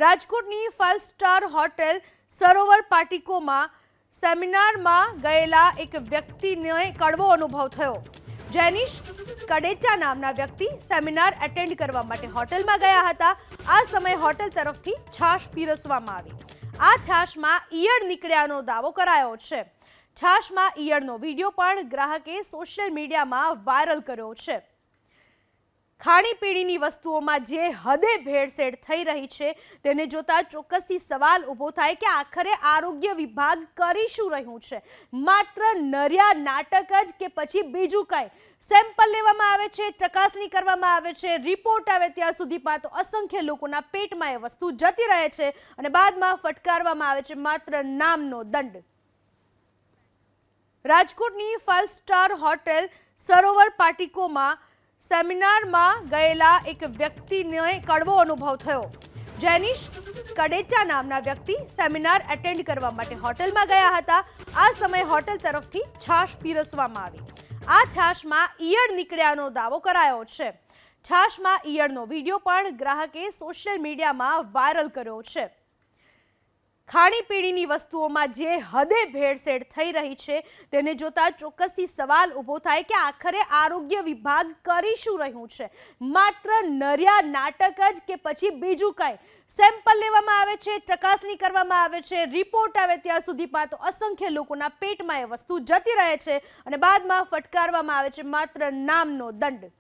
રાજકોટની 5 star hotel સરોવર પાર્ટિકોમાં સેમિનારમાં ગયેલા એક વ્યક્તિને કડવો અનુભવ થયો। જેનિશ કડેચા નામના વ્યક્તિ સેમિનાર એટેન્ડ કરવા માટે હોટેલમાં ગયા હતા। આ સમયે હોટેલ તરફથી છાશ પીરસવામાં આવી। આ છાશમાં ઈયળ નીકળ્યાનો દાવો કરાયો છે। છાશમાં ઈયળનો વિડીયો પણ ગ્રાહકે સોશિયલ મીડિયામાં વાયરલ કર્યો છે। ખાણીપીણીની વસ્તુઓમાં જે હદે ભેળસેળ થઈ રહી છે તેને જોતા ચોક્કસથી સવાલ ઊભો થાય કે આખરે આરોગ્ય વિભાગ કરી શું રહ્યું છે? માત્ર નર્યા નાટક જ કે પછી બીજું કાંઈ? સેમ્પલ લેવામાં આવે છે, ચકાસણી કરવામાં આવે છે, રિપોર્ટ આવે ત્યાં સુધીમાં તો અસંખ્ય લોકોના પેટમાં એ વસ્તુ જતી રહે છે અને બાદમાં ફટકારવામાં આવે છે માત્ર નામનો દંડ। રાજકોટની 5 સ્ટાર હોટેલ સરોવર પાર્ટિકોમાં સેમિનારમાં ગયેલા એક વ્યક્તિને કડવો અનુભવ થયો। જેનિશ કડેચા નામના વ્યક્તિ સેમિનાર એટેન્ડ કરવા માટે હોટેલમાં ગયા હતા। આ સમયે હોટેલ તરફથી છાશ પીરસવામાં આવી। આ છાશમાં ઈયળ નીકળ્યાનો દાવો કરાયો છે। છાશમાં ઈયળનો વિડીયો પણ ગ્રાહકે સોશિયલ મીડિયામાં વાયરલ કર્યો છે। ખાણીપીણીની વસ્તુઓમાં જે હદે ભેળસેળ થઈ રહી છે તેને જોતા ચોક્કસથી સવાલ ઊભો થાય કે આખરે આરોગ્ય વિભાગ કરી શું રહ્યું છે? માત્ર નર્યા નાટક જ કે પછી બીજું કાંઈ? સેમ્પલ લેવામાં આવે છે, ચકાસણી કરવામાં આવે છે, રિપોર્ટ આવે ત્યાં સુધીમાં તો અસંખ્ય લોકોના પેટમાં એ વસ્તુ જતી રહે છે અને બાદમાં ફટકારવામાં આવે છે માત્ર નામનો દંડ।